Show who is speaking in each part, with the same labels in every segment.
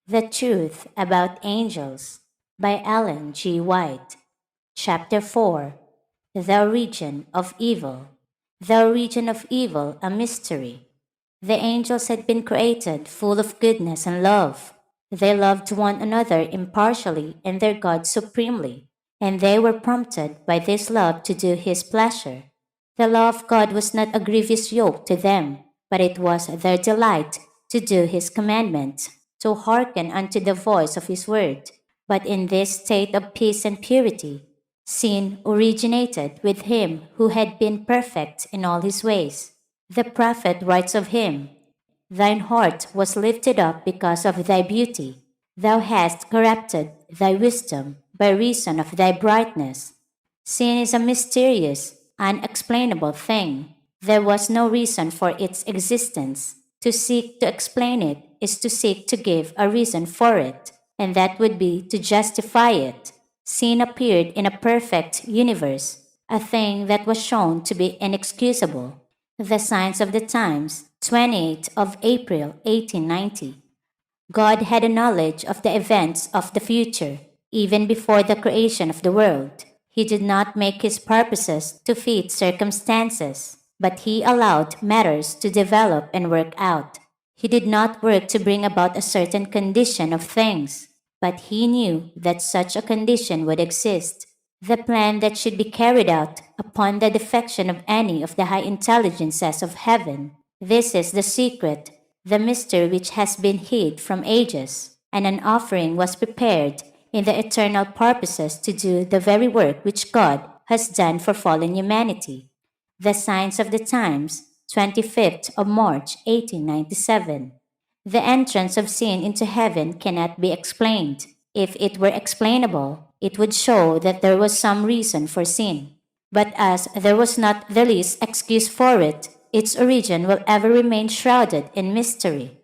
Speaker 1: The Truth About Angels by EllenGWhite. Chapter 4. The Origin of Evil. The origin of evil, a mystery. The angels had been created full of goodness and love. They loved one another impartially and their God supremely, and they were prompted by this love to do His pleasure. The law of God was not a grievous yoke to them, but it was their delight to do His commandments, to hearken unto the voice of His word. But in this state of peace and purity, sin originated with him who had been perfect in all his ways. The prophet writes of him, "Thine heart was lifted up because of thy beauty. Thou hast corrupted thy wisdom by reason of thy brightness." Sin is a mysterious, unexplainable thing. There was no reason for its existence. To seek to explain it is to seek to give a reason for it, and that would be to justify it. Sin appeared in a perfect universe, a thing that was shown to be inexcusable. The Signs of the Times, 28th of April, 1890. God had a knowledge of the events of the future, even before the creation of the world. He did not make His purposes to fit circumstances, but He allowed matters to develop and work out. He did not work to bring about a certain condition of things, but He knew that such a condition would exist. The plan that should be carried out upon the defection of any of the high intelligences of heaven. This is the secret, the mystery which has been hid from ages, and an offering was prepared in the eternal purposes to do the very work which God has done for fallen humanity. The Signs of the Times, 25th of March, 1897. The entrance of sin into heaven cannot be explained. If it were explainable, it would show that there was some reason for sin. But as there was not the least excuse for it, its origin will ever remain shrouded in mystery.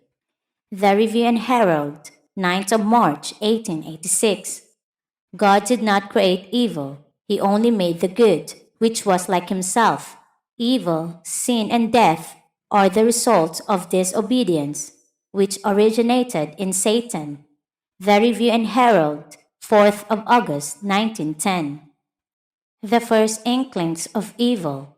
Speaker 1: The Review and Herald, 9th of March, 1886. God did not create evil. He only made the good, which was like Himself. Evil, sin, and death are the results of disobedience, which originated in Satan. The Review and Herald, 4th of August, 1910. The first inklings of evil.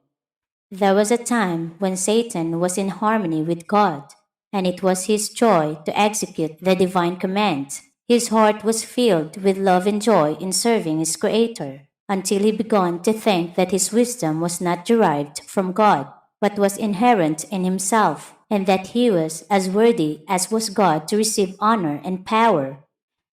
Speaker 1: There was a time when Satan was in harmony with God, and it was his joy to execute the divine commands. His heart was filled with love and joy in serving his Creator, until he began to think that his wisdom was not derived from God, but was inherent in himself, and that he was as worthy as was God to receive honor and power.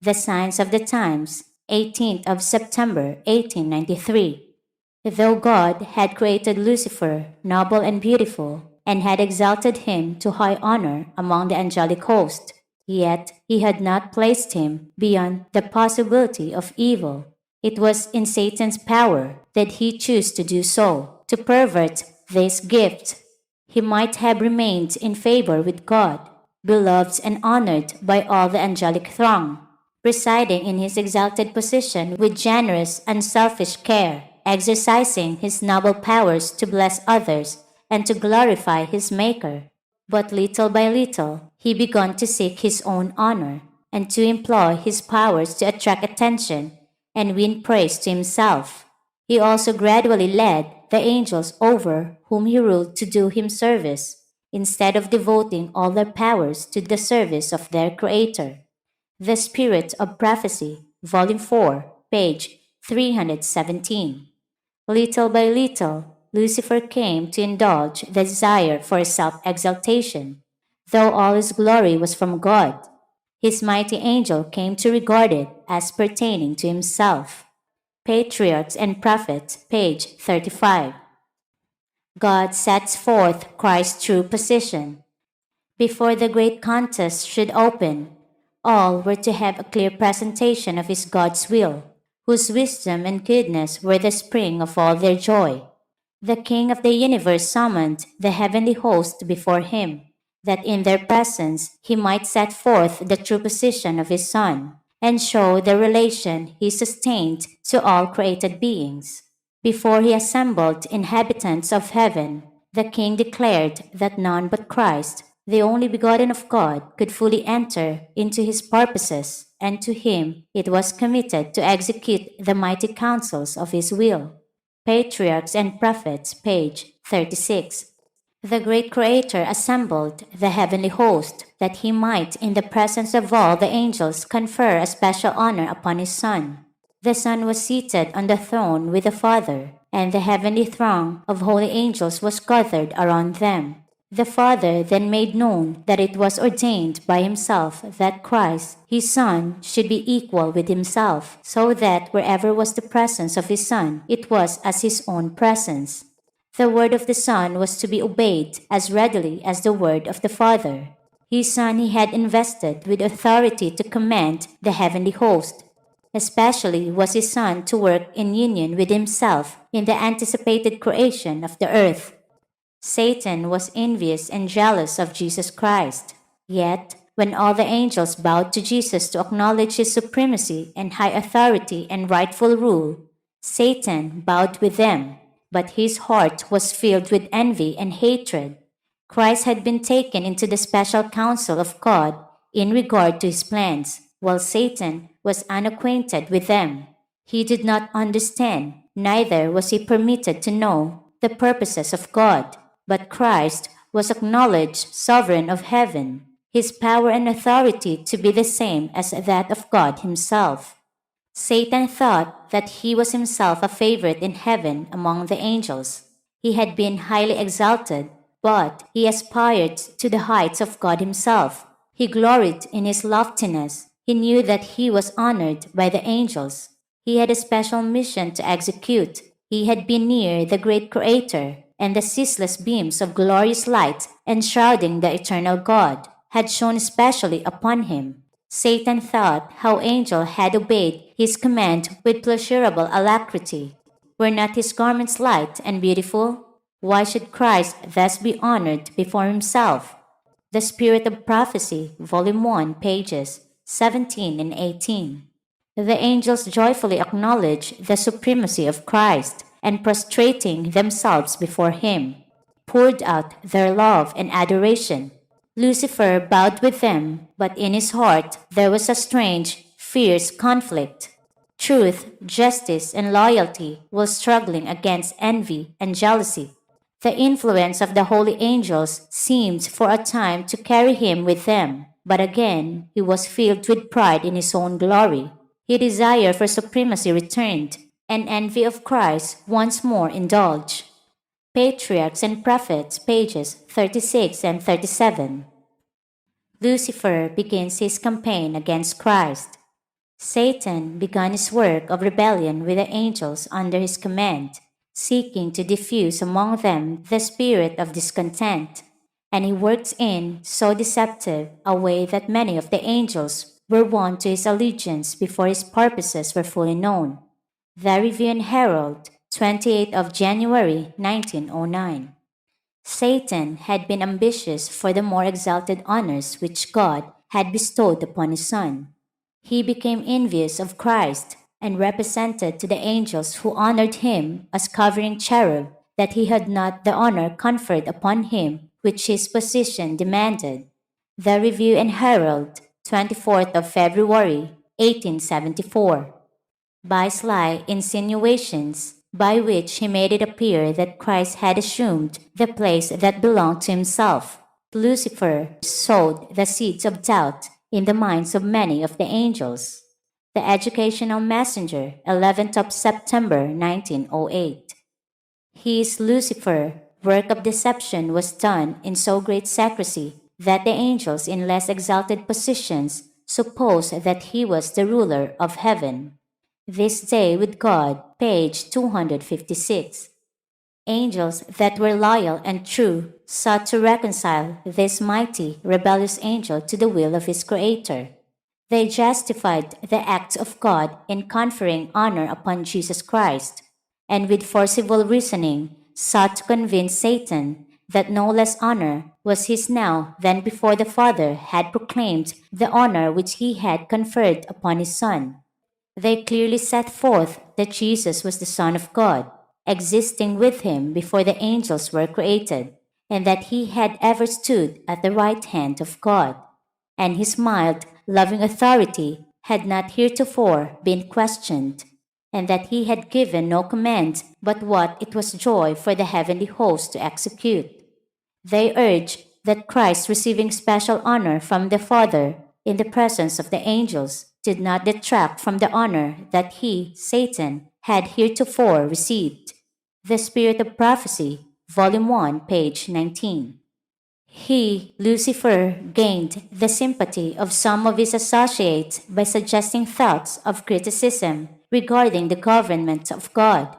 Speaker 1: The Signs of the Times, 18th of September, 1893. Though God had created Lucifer noble and beautiful, and had exalted him to high honor among the angelic host, yet He had not placed him beyond the possibility of evil. It was in Satan's power that he chose to do so, to pervert this gift. He might have remained in favor with God, beloved and honored by all the angelic throng, presiding in his exalted position with generous, unselfish care, exercising his noble powers to bless others and to glorify his Maker. But little by little, he began to seek his own honor and to employ his powers to attract attention and win praise to himself. He also gradually led the angels over whom he ruled to do him service, instead of devoting all their powers to the service of their Creator. The Spirit of Prophecy, Volume 4, page 317. Little by little, Lucifer came to indulge the desire for self-exaltation, though all his glory was from God. His mighty angel came to regard it as pertaining to himself. Patriarchs and Prophets, page 35. God sets forth Christ's true position. Before the great contest should open, all were to have a clear presentation of His God's will, whose wisdom and goodness were the spring of all their joy. The King of the universe summoned the heavenly host before Him, that in their presence He might set forth the true position of His Son, and show the relation He sustained to all created beings. Before He assembled inhabitants of heaven, the King declared that none but Christ, The only begotten of God could fully enter into his purposes, and to him it was committed to execute the mighty counsels of his will. Patriarchs and Prophets, page 36. The great Creator assembled the heavenly host that he might, in the presence of all the angels, confer a special honor upon his Son. The Son was seated on the throne with the Father, and the heavenly throng of holy angels was gathered around them. The Father then made known that it was ordained by himself that Christ, his Son, should be equal with himself, so that wherever was the presence of his Son, it was as his own presence. The word of the Son was to be obeyed as readily as the word of the Father. His Son he had invested with authority to command the heavenly host. Especially was his Son to work in union with himself in the anticipated creation of the earth. Satan was envious and jealous of Jesus Christ. Yet, when all the angels bowed to Jesus to acknowledge his supremacy and high authority and rightful rule, Satan bowed with them, but his heart was filled with envy and hatred. Christ had been taken into the special counsel of God in regard to his plans, while Satan was unacquainted with them. He did not understand, neither was he permitted to know the purposes of God. But Christ was acknowledged sovereign of heaven, his power and authority to be the same as that of God himself. Satan thought that he was himself a favorite in heaven among the angels. He had been highly exalted, but he aspired to the heights of God himself. He gloried in his loftiness. He knew that he was honored by the angels. He had a special mission to execute. He had been near the great Creator, and the ceaseless beams of glorious light enshrouding the eternal God had shone especially upon him. Satan thought how angel had obeyed his command with pleasurable alacrity. Were not his garments light and beautiful? Why should Christ thus be honored before himself? The Spirit of Prophecy, Volume 1, pages 17 and 18. The angels joyfully acknowledge the supremacy of Christ, and prostrating themselves before him, poured out their love and adoration. Lucifer bowed with them, but in his heart there was a strange, fierce conflict. Truth, justice, and loyalty were struggling against envy and jealousy. The influence of the holy angels seemed for a time to carry him with them, but again he was filled with pride in his own glory. His desire for supremacy returned, and envy of Christ once more indulged. Patriarchs and Prophets, pages 36 and 37. Lucifer begins his campaign against Christ. Satan began his work of rebellion with the angels under his command, seeking to diffuse among them the spirit of discontent, and he worked in so deceptive a way that many of the angels were won to his allegiance before his purposes were fully known. The Review and Herald, 28th of January, 1909. Satan had been ambitious for the more exalted honors which God had bestowed upon his Son. He became envious of Christ and represented to the angels who honored him as covering cherub that he had not the honor conferred upon him which his position demanded. The Review and Herald, 24th of February, 1874. By sly insinuations, by which he made it appear that Christ had assumed the place that belonged to himself, Lucifer sowed the seeds of doubt in the minds of many of the angels. The Educational Messenger, 11th of September, 1908. His Lucifer work of deception was done in so great secrecy that the angels in less exalted positions supposed that he was the ruler of heaven. This Day with God, page 256. Angels that were loyal and true sought to reconcile this mighty, rebellious angel to the will of his Creator. They justified the act of God in conferring honor upon Jesus Christ, and with forcible reasoning sought to convince Satan that no less honor was his now than before the Father had proclaimed the honor which he had conferred upon his Son. They clearly set forth that Jesus was the Son of God, existing with him before the angels were created, and that he had ever stood at the right hand of God, and his mild, loving authority had not heretofore been questioned, and that he had given no command but what it was joy for the heavenly host to execute. They urge that Christ receiving special honor from the Father in the presence of the angels did not detract from the honor that he, Satan, had heretofore received. The Spirit of Prophecy, Volume 1, page 19. He, Lucifer, gained the sympathy of some of his associates by suggesting thoughts of criticism regarding the government of God.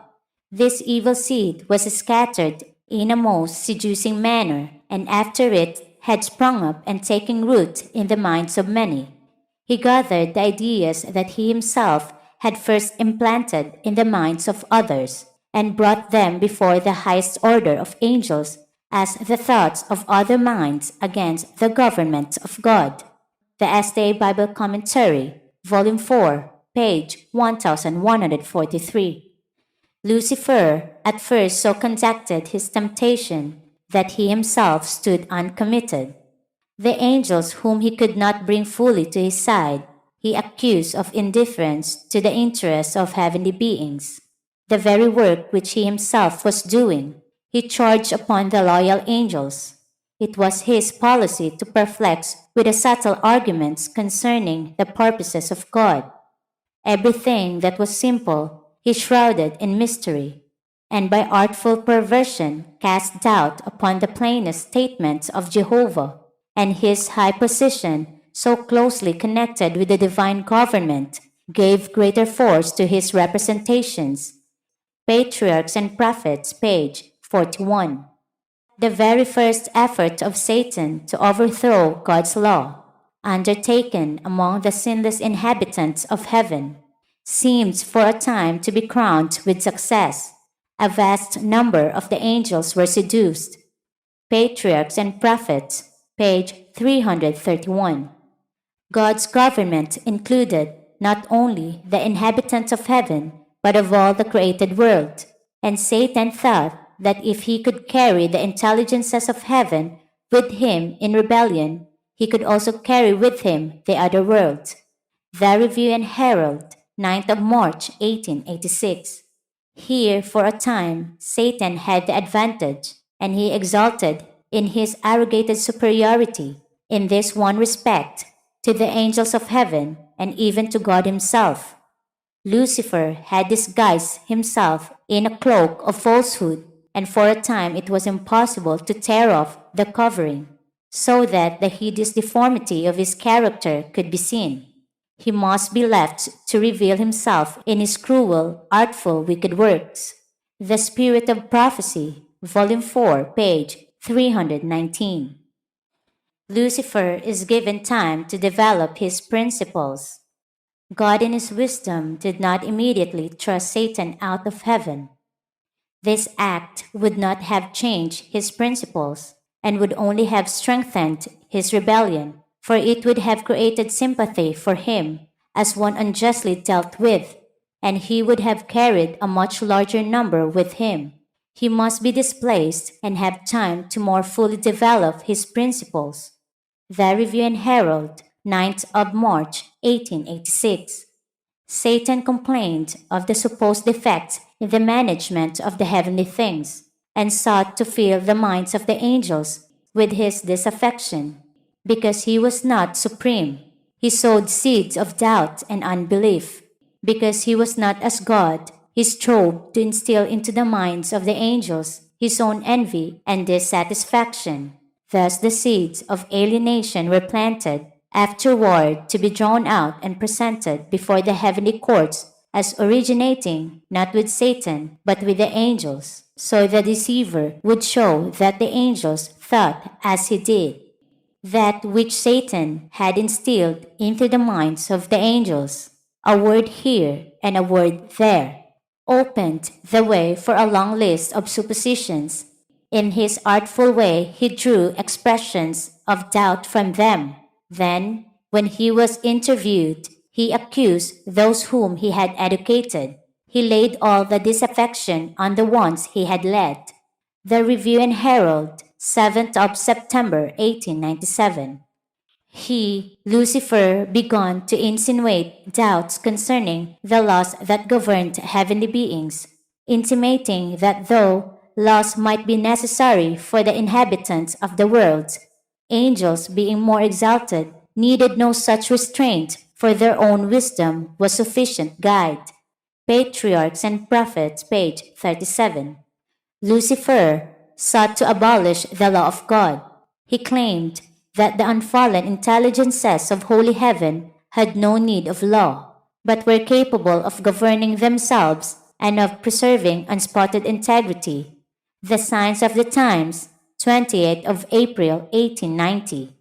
Speaker 1: This evil seed was scattered in a most seducing manner, and after it had sprung up and taken root in the minds of many, he gathered the ideas that he himself had first implanted in the minds of others, and brought them before the highest order of angels as the thoughts of other minds against the government of God. The SDA Bible Commentary, Volume 4, page 1143. Lucifer at first so conducted his temptation that he himself stood uncommitted. The angels whom he could not bring fully to his side, he accused of indifference to the interests of heavenly beings. The very work which he himself was doing, he charged upon the loyal angels. It was his policy to perplex with the subtle arguments concerning the purposes of God. Everything that was simple he shrouded in mystery, and by artful perversion cast doubt upon the plainest statements of Jehovah, and his high position, so closely connected with the divine government, gave greater force to his representations. Patriarchs and Prophets, page 41. The very first effort of Satan to overthrow God's law, undertaken among the sinless inhabitants of heaven, seemed for a time to be crowned with success. A vast number of the angels were seduced. Patriarchs and Prophets, page 331. God's government included not only the inhabitants of heaven, but of all the created world, and Satan thought that if he could carry the intelligences of heaven with him in rebellion, he could also carry with him the other world. The Review and Herald, 9th of March, 1886. Here, for a time, Satan had the advantage, and he exulted in his arrogated superiority in this one respect to the angels of heaven and even to God himself. Lucifer had disguised himself in a cloak of falsehood, and for a time it was impossible to tear off the covering, so that the hideous deformity of his character could be seen. He must be left to reveal himself in his cruel, artful, wicked works. The Spirit of Prophecy, Volume 4, page 319. Lucifer is given time to develop his principles. God in his wisdom did not immediately thrust Satan out of heaven. This act would not have changed his principles and would only have strengthened his rebellion, for it would have created sympathy for him as one unjustly dealt with, and he would have carried a much larger number with him. He must be displaced and have time to more fully develop his principles. The Review and Herald, 9th of March, 1886. Satan complained of the supposed defects in the management of the heavenly things, and sought to fill the minds of the angels with his disaffection. Because he was not supreme, he sowed seeds of doubt and unbelief. Because he was not as God, he strove to instill into the minds of the angels his own envy and dissatisfaction. Thus the seeds of alienation were planted, afterward to be drawn out and presented before the heavenly courts as originating not with Satan but with the angels, so the deceiver would show that the angels thought as he did. That which Satan had instilled into the minds of the angels, a word here and a word there, opened the way for a long list of suppositions. In his artful way he drew expressions of doubt from them. Then, when he was interviewed, he accused those whom he had educated. He laid all the disaffection on the ones he had led. The Review and Herald, 7th of September 1897. He, Lucifer, began to insinuate doubts concerning the laws that governed heavenly beings, intimating that though laws might be necessary for the inhabitants of the world, angels, being more exalted, needed no such restraint, for their own wisdom was sufficient guide. Patriarchs and Prophets, page 37. Lucifer sought to abolish the law of God. He claimed that the unfallen intelligences of holy heaven had no need of law, but were capable of governing themselves and of preserving unspotted integrity. The Signs of the Times, 28th of April 1890.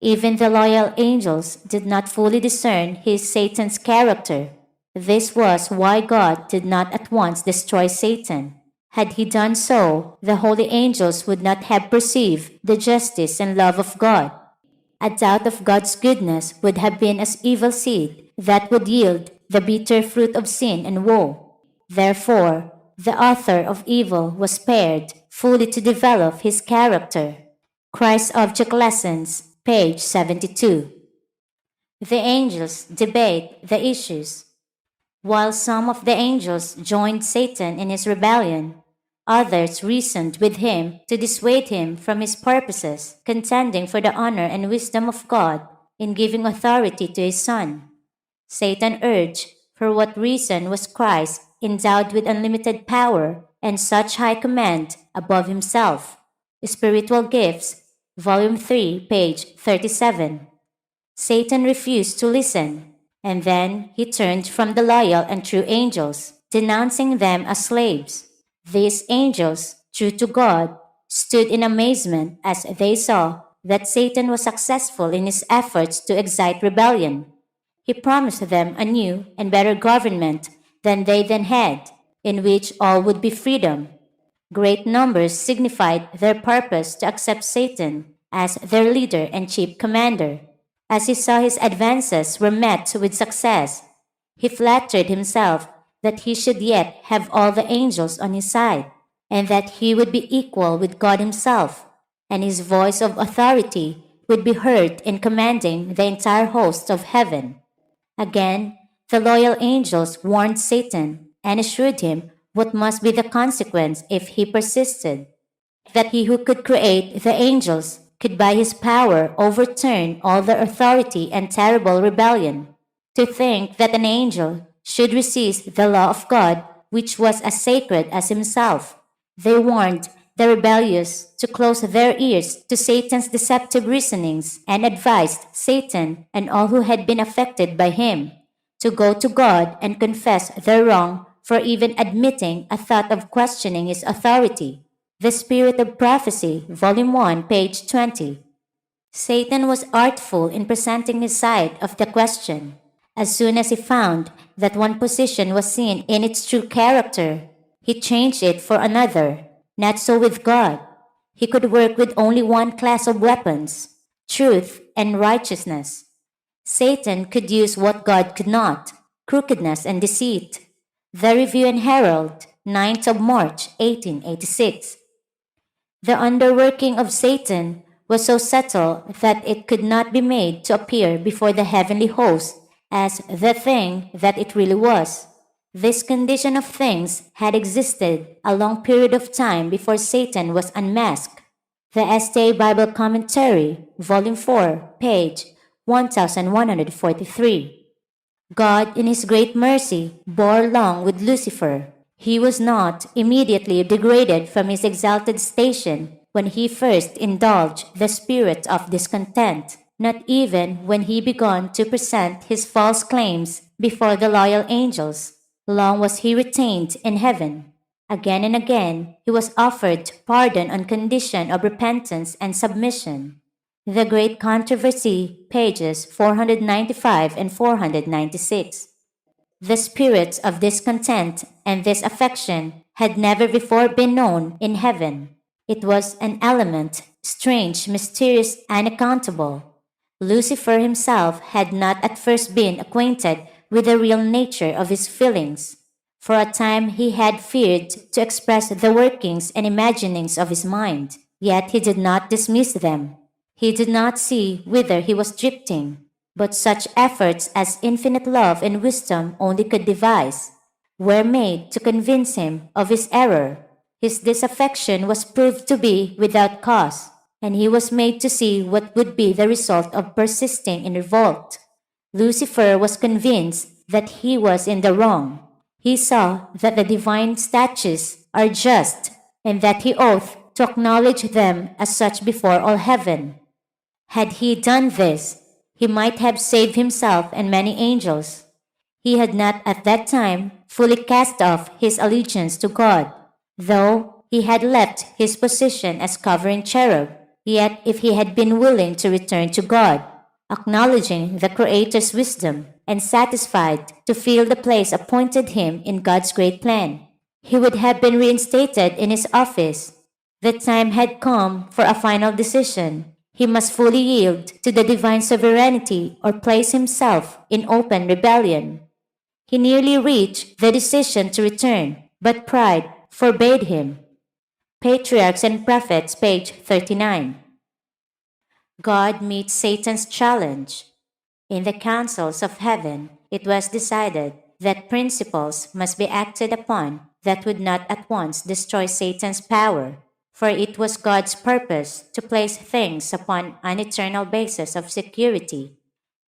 Speaker 1: Even the loyal angels did not fully discern his Satan's character. This was why God did not at once destroy Satan. Had he done so, the holy angels would not have perceived the justice and love of God. A doubt of God's goodness would have been as evil seed that would yield the bitter fruit of sin and woe. Therefore, the author of evil was spared fully to develop his character. Christ's Object Lessons, page 72. The angels debate the issues. While some of the angels joined Satan in his rebellion, others reasoned with him to dissuade him from his purposes, contending for the honor and wisdom of God in giving authority to his Son. Satan urged for what reason was Christ endowed with unlimited power and such high command above himself. Spiritual Gifts, Volume 3, page 37. Satan refused to listen, and then he turned from the loyal and true angels, denouncing them as slaves. These angels, true to God, stood in amazement as they saw that Satan was successful in his efforts to excite rebellion. He promised them a new and better government than they then had, in which all would be freedom. Great numbers signified their purpose to accept Satan as their leader and chief commander. As he saw his advances were met with success, he flattered himself that he should yet have all the angels on his side, and that he would be equal with God himself, and his voice of authority would be heard in commanding the entire host of heaven. Again, the loyal angels warned Satan and assured him what must be the consequence if he persisted, that he who could create the angels could by his power overturn all their authority and terrible rebellion. To think that an angel should resist the law of God, which was as sacred as himself. They warned the rebellious to close their ears to Satan's deceptive reasonings and advised Satan and all who had been affected by him to go to God and confess their wrong for even admitting a thought of questioning his authority. The Spirit of Prophecy, Volume 1, page 20. Satan was artful in presenting his side of the question. As soon as he found that one position was seen in its true character, he changed it for another. Not so with God. He could work with only one class of weapons, truth and righteousness. Satan could use what God could not, crookedness and deceit. The Review and Herald, 9th of March, 1886. The underworking of Satan was so subtle that it could not be made to appear before the heavenly host as the thing that it really was. This condition of things had existed a long period of time before Satan was unmasked. The S.T.A. Bible Commentary, Volume 4, page 1143. God, in his great mercy, bore long with Lucifer. He was not immediately degraded from his exalted station when he first indulged the spirit of discontent, not even when he began to present his false claims before the loyal angels. Long was he retained in heaven. Again and again he was offered pardon on condition of repentance and submission. The Great Controversy, pages 495 and 496. The spirits of discontent and disaffection had never before been known in heaven. It was an element, strange, mysterious, unaccountable. Lucifer himself had not at first been acquainted with the real nature of his feelings. For a time he had feared to express the workings and imaginings of his mind. Yet he did not dismiss them. He did not see whither he was drifting, but such efforts as infinite love and wisdom only could devise were made to convince him of his error. His disaffection was proved to be without cause, and he was made to see what would be the result of persisting in revolt. Lucifer was convinced that he was in the wrong. He saw that the divine statutes are just, and that he ought to acknowledge them as such before all heaven. Had he done this, he might have saved himself and many angels. He had not at that time fully cast off his allegiance to God, though he had left his position as covering cherub. Yet if he had been willing to return to God, acknowledging the Creator's wisdom and satisfied to fill the place appointed him in God's great plan, he would have been reinstated in his office. The time had come for a final decision. He must fully yield to the divine sovereignty or place himself in open rebellion. He nearly reached the decision to return, but pride forbade him. Patriarchs and Prophets, page 39. God meets Satan's challenge. In the councils of heaven, it was decided that principles must be acted upon that would not at once destroy Satan's power, for it was God's purpose to place things upon an eternal basis of security.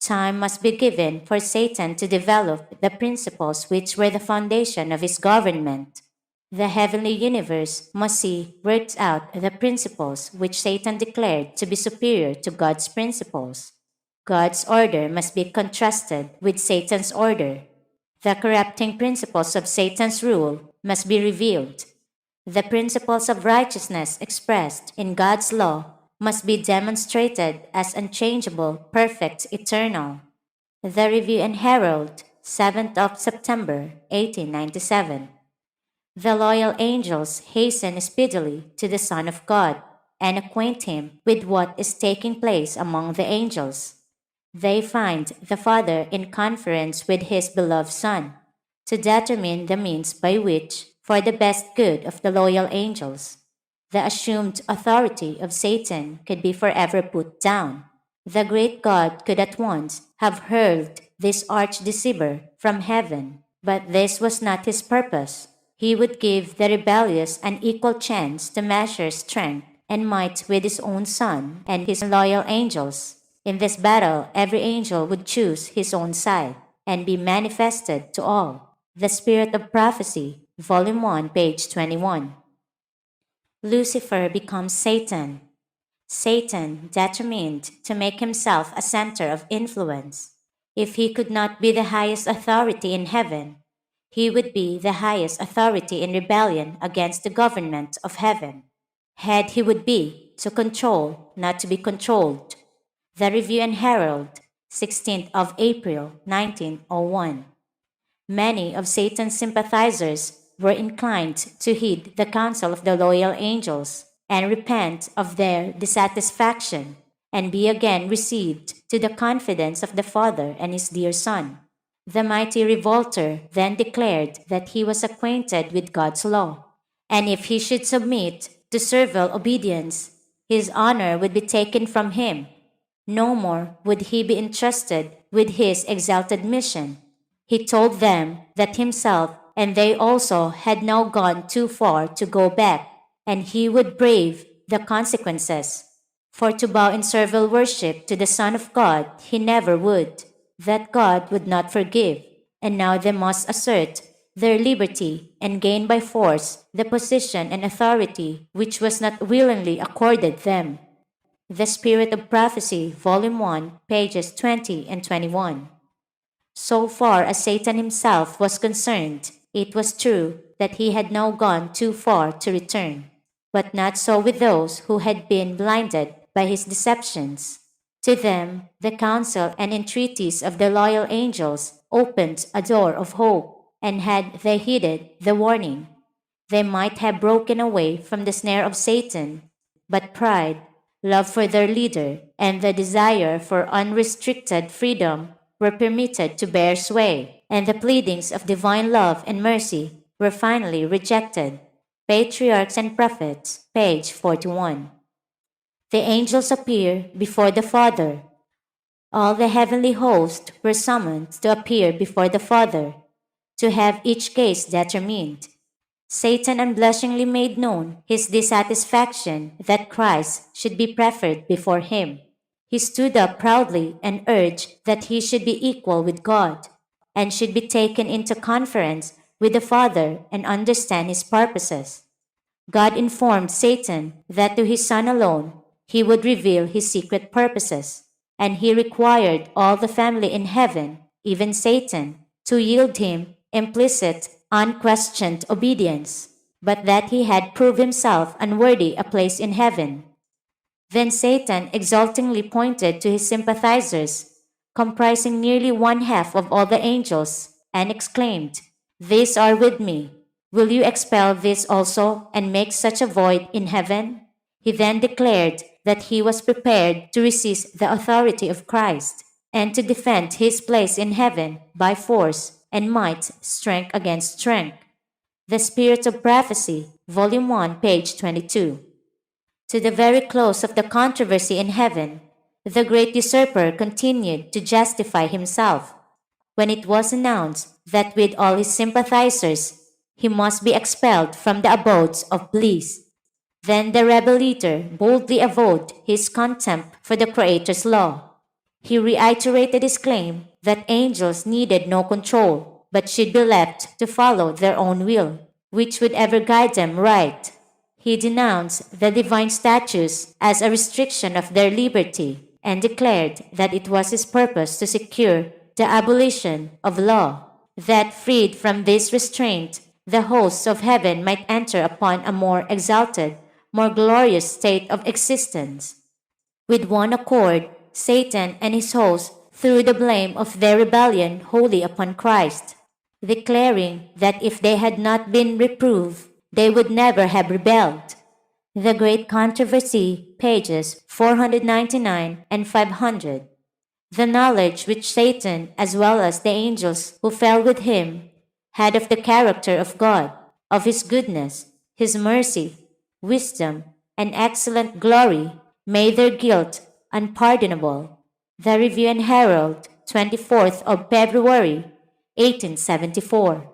Speaker 1: Time must be given for Satan to develop the principles which were the foundation of his government. The heavenly universe must see worked out the principles which Satan declared to be superior to God's principles. God's order must be contrasted with Satan's order. The corrupting principles of Satan's rule must be revealed. The principles of righteousness expressed in God's law must be demonstrated as unchangeable, perfect, eternal. The Review and Herald, 7th of September, 1897. The loyal angels hasten speedily to the Son of God and acquaint him with what is taking place among the angels. They find the Father in conference with his beloved Son to determine the means by which, for the best good of the loyal angels, the assumed authority of Satan could be forever put down. The great God could at once have hurled this arch deceiver from heaven, but this was not his purpose. He would give the rebellious an equal chance to measure strength and might with his own Son and his loyal angels. In this battle, every angel would choose his own side and be manifested to all. The Spirit of Prophecy, Volume 1, page 21. Lucifer becomes Satan. Satan determined to make himself a center of influence. If he could not be the highest authority in heaven, he would be the highest authority in rebellion against the government of heaven. Head he would be, to control, not to be controlled. The Review and Herald, 16th of April, 1901. Many of Satan's sympathizers were inclined to heed the counsel of the loyal angels and repent of their dissatisfaction and be again received to the confidence of the Father and his dear Son. The mighty revolter then declared that he was acquainted with God's law, and if he should submit to servile obedience, his honor would be taken from him. No more would he be entrusted with his exalted mission. He told them that himself and they also had now gone too far to go back, and he would brave the consequences. For to bow in servile worship to the Son of God he never would. That God would not forgive, and now they must assert their liberty and gain by force the position and authority which was not willingly accorded them. The Spirit of Prophecy, Volume 1, pages 20 and 21. So far as Satan himself was concerned, it was true that he had now gone too far to return, but not so with those who had been blinded by his deceptions. To them, the counsel and entreaties of the loyal angels opened a door of hope, and had they heeded the warning, they might have broken away from the snare of Satan. But pride, love for their leader, and the desire for unrestricted freedom were permitted to bear sway, and the pleadings of divine love and mercy were finally rejected. Patriarchs and Prophets, page 41. The angels appear before the Father. All the heavenly host were summoned to appear before the Father, to have each case determined. Satan unblushingly made known his dissatisfaction that Christ should be preferred before him. He stood up proudly and urged that he should be equal with God, and should be taken into conference with the Father and understand his purposes. God informed Satan that to his Son alone he would reveal his secret purposes, and he required all the family in heaven, even Satan, to yield him implicit, unquestioned obedience, but that he had proved himself unworthy a place in heaven. Then Satan exultingly pointed to his sympathizers, comprising nearly one half of all the angels, and exclaimed, "These are with me. Will you expel this also and make such a void in heaven?" He then declared that he was prepared to resist the authority of Christ and to defend his place in heaven by force and might, strength against strength. The Spirit of Prophecy, Volume 1, page 22. To the very close of the controversy in heaven, the great usurper continued to justify himself. When it was announced that with all his sympathizers he must be expelled from the abodes of bliss, then the rebel leader boldly avowed his contempt for the Creator's law. He reiterated his claim that angels needed no control, but should be left to follow their own will, which would ever guide them right. He denounced the divine statutes as a restriction of their liberty and declared that it was his purpose to secure the abolition of law, that freed from this restraint, the hosts of heaven might enter upon a more exalted, more glorious state of existence. With one accord, Satan and his hosts threw the blame of their rebellion wholly upon Christ, declaring that if they had not been reproved, they would never have rebelled. The Great Controversy, pages 499 and 500. The knowledge which Satan, as well as the angels who fell with him, had of the character of God, of his goodness, his mercy, wisdom, and excellent glory, made their guilt unpardonable. The Review and Herald, 24th of February, 1874.